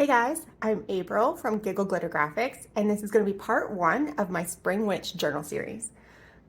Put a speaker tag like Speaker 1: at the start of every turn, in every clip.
Speaker 1: Hey guys, I'm April from Giggle Glitter Graphics, and this is going to be part one of my Spring Witch journal series.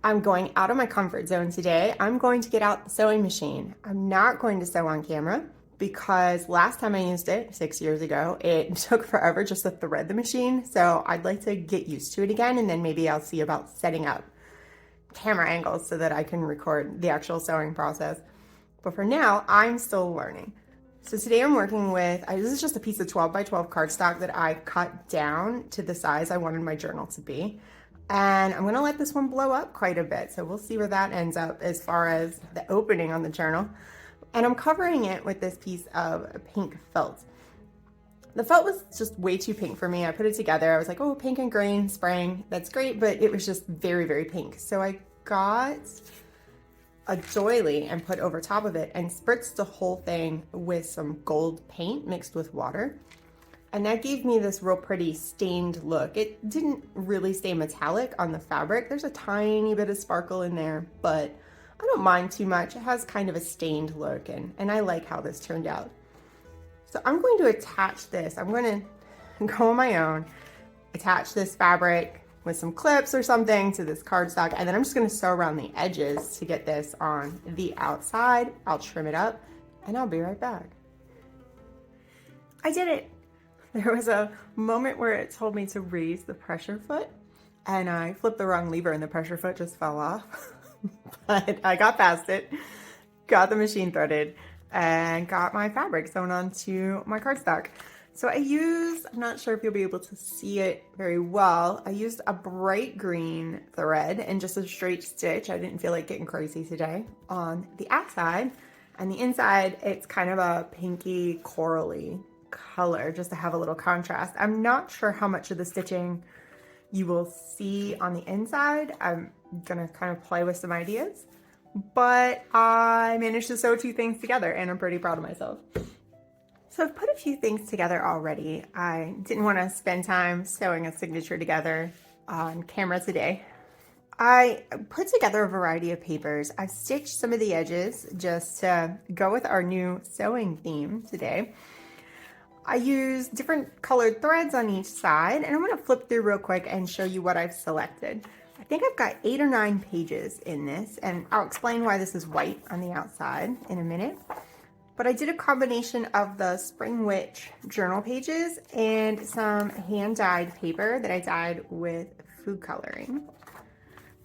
Speaker 1: I'm going out of my comfort zone today. I'm going to get out the sewing machine. I'm not going to sew on camera because last time I used it, 6 years ago, it took forever just to thread the machine. So I'd like to get used to it again, and then maybe I'll see about setting up camera angles so that I can record the actual sewing process. But for now, I'm still learning. So today I'm working with, this is just a piece of 12 by 12 cardstock that I cut down to the size I wanted my journal to be. And I'm gonna let this one blow up quite a bit. So we'll see where that ends up as far as the opening on the journal. And I'm covering it with this piece of pink felt. The felt was just way too pink for me. I put it together. I was like, oh, pink and green, spring, that's great. But it was just very, very pink. So I got a doily and put over top of it and spritzed the whole thing with some gold paint mixed with water. And that gave me this real pretty stained look. It didn't really stay metallic on the fabric. There's a tiny bit of sparkle in there, but I don't mind too much. It has kind of a stained look and I like how this turned out. So I'm going to attach this. I'm going to go on my own, attach this fabric with some clips or something to this cardstock, and then I'm just going to sew around the edges to get this on the outside. I'll trim it up and I'll be right back. I did it. There was a moment where it told me to raise the pressure foot and I flipped the wrong lever and the pressure foot just fell off. But I got past it, got the machine threaded, and got my fabric sewn onto my cardstock. So I used, I'm not sure if you'll be able to see it very well, I used a bright green thread and just a straight stitch. I didn't feel like getting crazy today on the outside. And the inside, it's kind of a pinky corally color just to have a little contrast. I'm not sure how much of the stitching you will see on the inside. I'm gonna kind of play with some ideas, but I managed to sew two things together and I'm pretty proud of myself. So I've put a few things together already. I didn't want to spend time sewing a signature together on camera today. I put together a variety of papers. I've stitched some of the edges just to go with our new sewing theme today. I used different colored threads on each side, and I'm going to flip through real quick and show you what I've selected. I think I've got 8 or 9 pages in this, and I'll explain why this is white on the outside in a minute. But I did a combination of the Spring Witch journal pages and some hand-dyed paper that I dyed with food coloring.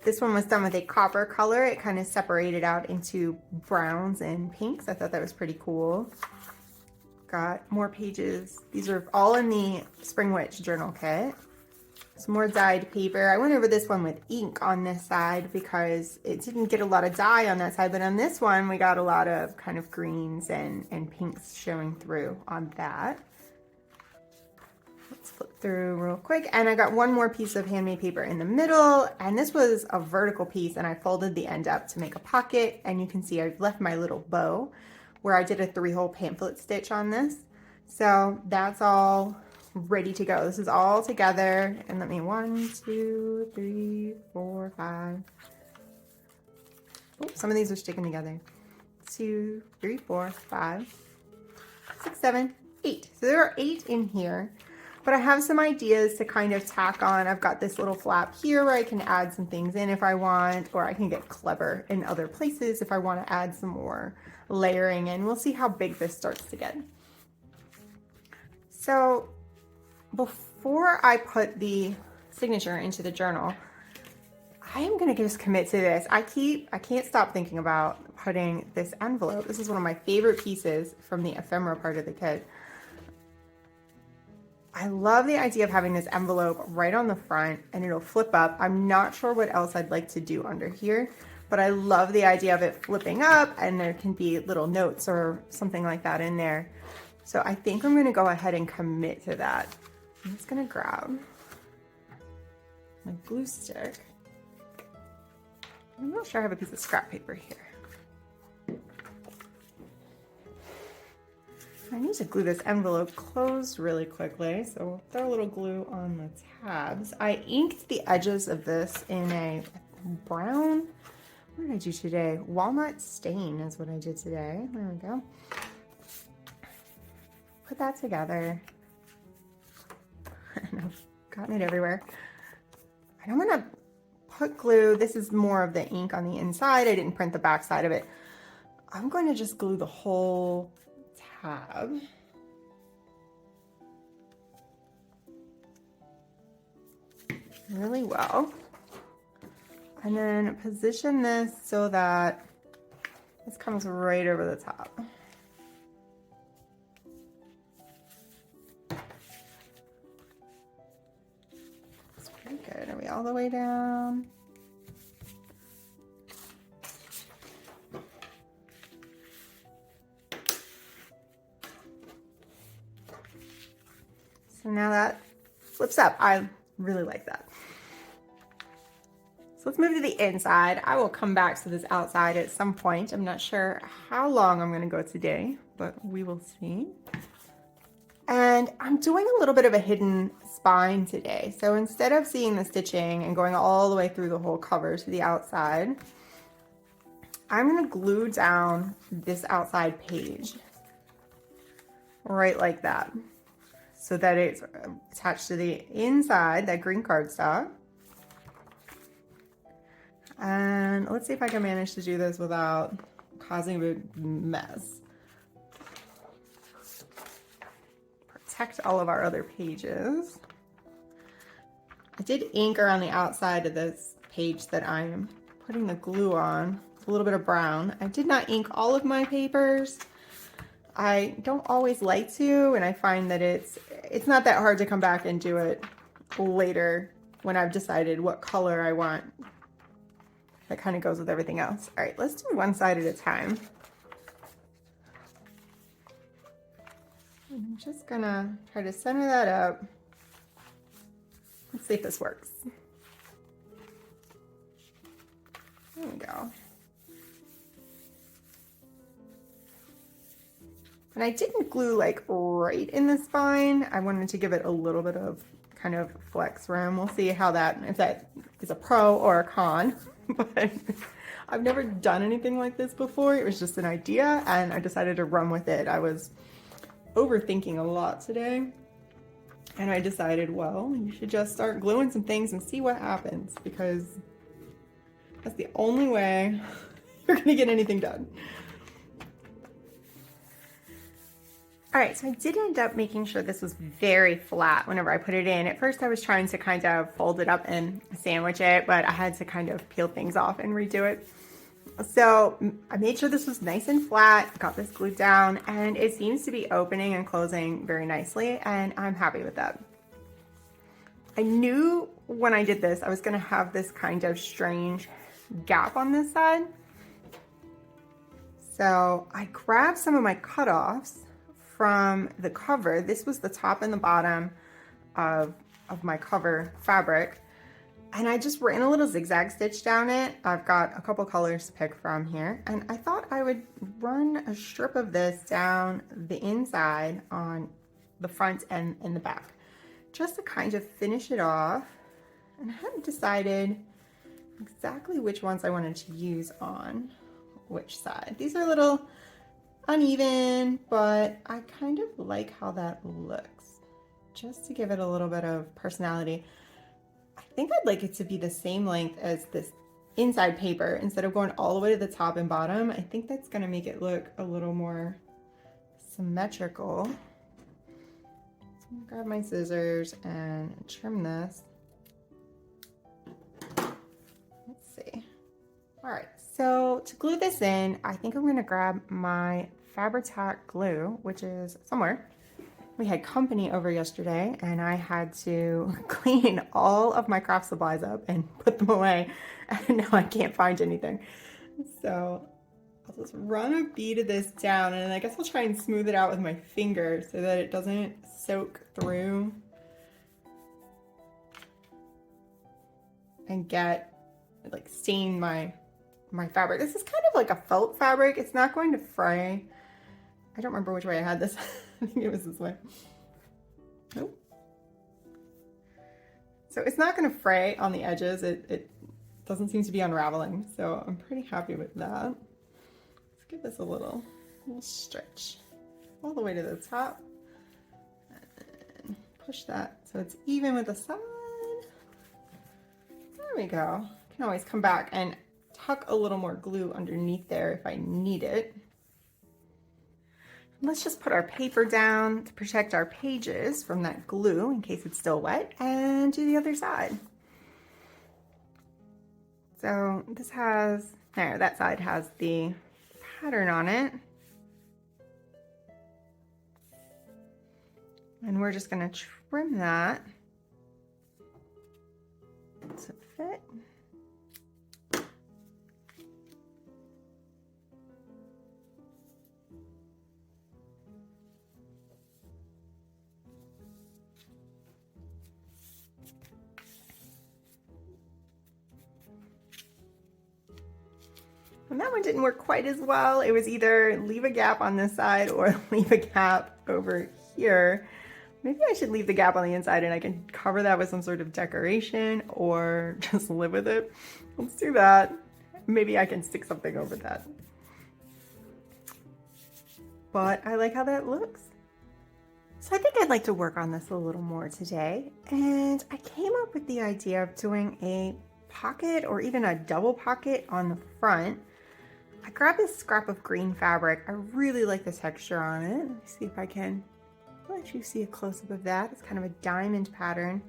Speaker 1: This one was done with a copper color. It kind of separated out into browns and pinks. I thought that was pretty cool. Got more pages. These are all in the Spring Witch journal kit. Some more dyed paper. I went over this one with ink on this side because it didn't get a lot of dye on that side, but on this one we got a lot of kind of greens and pinks showing through on that. Let's flip through real quick. And I got one more piece of handmade paper in the middle, and this was a vertical piece and I folded the end up to make a pocket, and you can see I've left my little bow where I did a 3-hole pamphlet stitch on this. So that's all ready to go. This is all together, and let me 1, 2, 3, 4, 5. Oh, some of these are sticking together. 2, 3, 4, 5, 6, 7, 8. So there are 8 in here, but I have some ideas to kind of tack on. I've got this little flap here where I can add some things in if I want, or I can get clever in other places if I want to add some more layering in. We'll see how big this starts to get. So before I put the signature into the journal, I am gonna just commit to this. I can't stop thinking about putting this envelope. This is one of my favorite pieces from the ephemera part of the kit. I love the idea of having this envelope right on the front and it'll flip up. I'm not sure what else I'd like to do under here, but I love the idea of it flipping up and there can be little notes or something like that in there. So I think I'm gonna go ahead and commit to that. I'm just gonna grab my glue stick. I'm not sure I have a piece of scrap paper here. I need to glue this envelope closed really quickly, so we'll throw a little glue on the tabs. I inked the edges of this in a brown, what did I do today? Walnut stain is what I did today. There we go. Put that together. gotten it everywhere. And I'm gonna put glue. This is more of the ink on the inside. I didn't print the back side of it. I'm going to just glue the whole tab. Really well. And then position this so that this comes right over the top. That's pretty good. Are we all the way down? So now that flips up. I really like that. So let's move to the inside. I will come back to this outside at some point. I'm not sure how long I'm gonna go today, but we will see. And I'm doing a little bit of a hidden spine today. So instead of seeing the stitching and going all the way through the whole cover to the outside, I'm gonna glue down this outside page right like that, so that it's attached to the inside, that green cardstock. And let's see if I can manage to do this without causing a big mess. Protect all of our other pages. I did ink around the outside of this page that I'm putting the glue on. It's a little bit of brown. I did not ink all of my papers. I don't always like to, and I find that it's not that hard to come back and do it later when I've decided what color I want. That kind of goes with everything else. All right, let's do one side at a time. I'm just gonna try to center that up. Let's see if this works. There we go. And I didn't glue like right in the spine. I wanted to give it a little bit of kind of flex room. We'll see how that, if that is a pro or a con. But I've never done anything like this before. It was just an idea and I decided to run with it. I was overthinking a lot today and I decided, well, you should just start gluing some things and see what happens, because that's the only way you're gonna get anything done. All right, so I did end up making sure this was very flat whenever I put it in. At first I was trying to kind of fold it up and sandwich it, but I had to kind of peel things off and redo it. So I made sure this was nice and flat, got this glued down, and it seems to be opening and closing very nicely, and I'm happy with that. I knew when I did this, I was gonna have this kind of strange gap on this side. So I grabbed some of my cutoffs from the cover. This was the top and the bottom of my cover fabric. And I just ran a little zigzag stitch down it. I've got a couple colors to pick from here. And I thought I would run a strip of this down the inside on the front and the back, just to kind of finish it off. And I hadn't decided exactly which ones I wanted to use on which side. These are a little uneven, but I kind of like how that looks, just to give it a little bit of personality. I think I'd like it to be the same length as this inside paper instead of going all the way to the top and bottom. I think that's going to make it look a little more symmetrical. So I'm gonna grab my scissors and trim this. Let's see. All right, so to glue this in, I think I'm gonna grab my Fabri-Tac glue, which is somewhere. We had company over yesterday and I had to clean all of my craft supplies up and put them away, and now I can't find anything. So I'll just run a bead of this down, and I guess I'll try and smooth it out with my finger so that it doesn't soak through and get, like, stain my fabric. This is kind of like a felt fabric. It's not going to fray. I don't remember which way I had this. I think it was this way. Nope. So it's not going to fray on the edges. It doesn't seem to be unraveling. So I'm pretty happy with that. Let's give this a little stretch all the way to the top. And push that so it's even with the side. There we go. You can always come back and tuck a little more glue underneath there if I need it. Let's just put our paper down to protect our pages from that glue in case it's still wet, and do the other side. So this has, there, that side has the pattern on it. And we're just gonna trim that to fit. And that one didn't work quite as well. It was either leave a gap on this side or leave a gap over here. Maybe I should leave the gap on the inside and I can cover that with some sort of decoration or just live with it. Let's do that. Maybe I can stick something over that. But I like how that looks. So I think I'd like to work on this a little more today. And I came up with the idea of doing a pocket or even a double pocket on the front. I grabbed this scrap of green fabric. I really like the texture on it. Let me see if I can let you see a close-up of that. It's kind of a diamond pattern.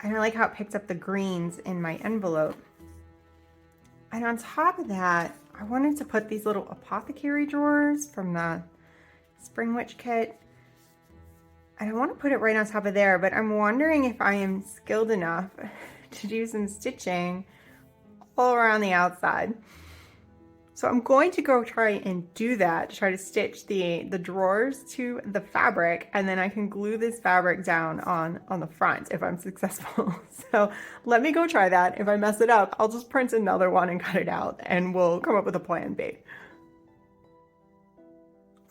Speaker 1: And I like how it picked up the greens in my envelope. And on top of that, I wanted to put these little apothecary drawers from the Spring Witch kit. And I want to put it right on top of there, but I'm wondering if I am skilled enough to do some stitching all around the outside. So I'm going to go try and do that, to try to stitch the drawers to the fabric, and then I can glue this fabric down on the front if I'm successful. So let me go try that. If I mess it up, I'll just print another one and cut it out, and we'll come up with a plan B.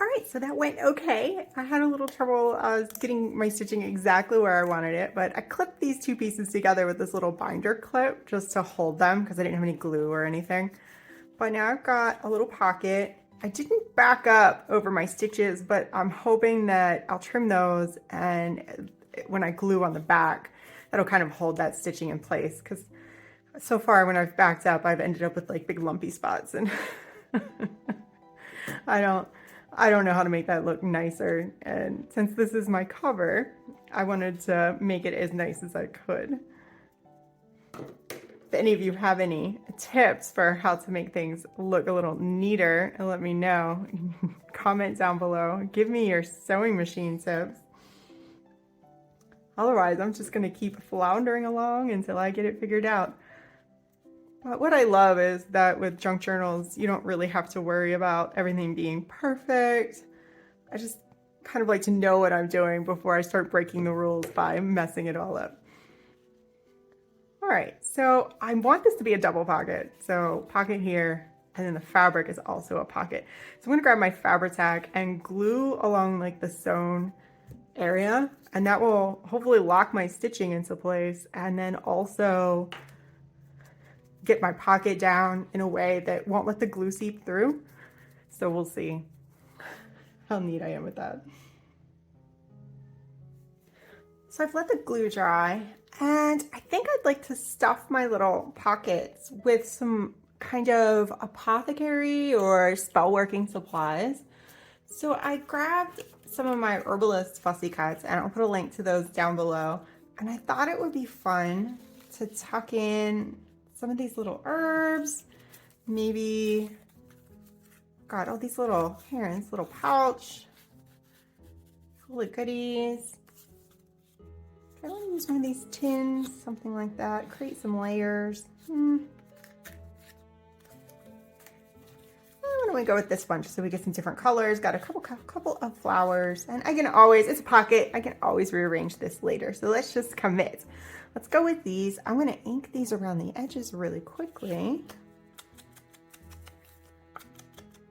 Speaker 1: All right, so that went okay. I had a little trouble getting my stitching exactly where I wanted it, but I clipped these two pieces together with this little binder clip just to hold them because I didn't have any glue or anything. But now I've got a little pocket. I didn't back up over my stitches, but I'm hoping that I'll trim those, and when I glue on the back, that'll kind of hold that stitching in place, because so far when I've backed up, I've ended up with like big lumpy spots, and I don't know how to make that look nicer. And since this is my cover, I wanted to make it as nice as I could. If any of you have any tips for how to make things look a little neater, let me know. Comment down below. Give me your sewing machine tips. Otherwise, I'm just going to keep floundering along until I get it figured out. But what I love is that with junk journals, you don't really have to worry about everything being perfect. I just kind of like to know what I'm doing before I start breaking the rules by messing it all up. All right, so I want this to be a double pocket. So pocket here, and then the fabric is also a pocket. So I'm gonna grab my fabric tack and glue along like the sewn area, and that will hopefully lock my stitching into place, and then also get my pocket down in a way that won't let the glue seep through. So we'll see how neat I am with that. So I've let the glue dry, and I think I'd like to stuff my little pockets with some kind of apothecary or spell working supplies. So I grabbed some of my herbalist fussy cuts, and I'll put a link to those down below. And I thought it would be fun to tuck in some of these little herbs, maybe, got all these little, here in this little pouch, full of goodies. I want to use one of these tins, something like that, create some layers. Why don't we go with this one just so we get some different colors? Got a couple of flowers, and I can always, it's a pocket, I can always rearrange this later. So let's just commit. Let's go with these. I'm going to ink these around the edges really quickly,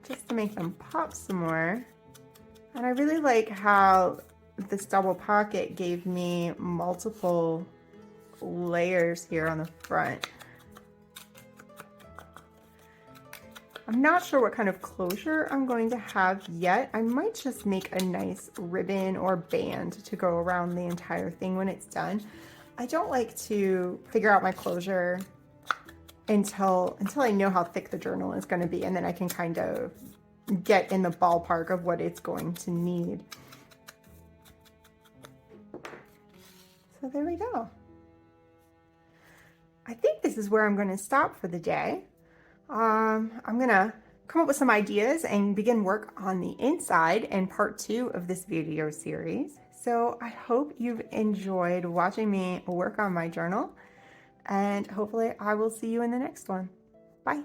Speaker 1: just to make them pop some more. And I really like how this double pocket gave me multiple layers here on the front. I'm not sure what kind of closure I'm going to have yet. I might just make a nice ribbon or band to go around the entire thing when it's done. I don't like to figure out my closure until I know how thick the journal is going to be, and then I can kind of get in the ballpark of what it's going to need. So there we go. I think this is where I'm going to stop for the day. I'm going to come up with some ideas and begin work on the inside in part 2 of this video series. So I hope you've enjoyed watching me work on my journal, and hopefully I will see you in the next one. Bye.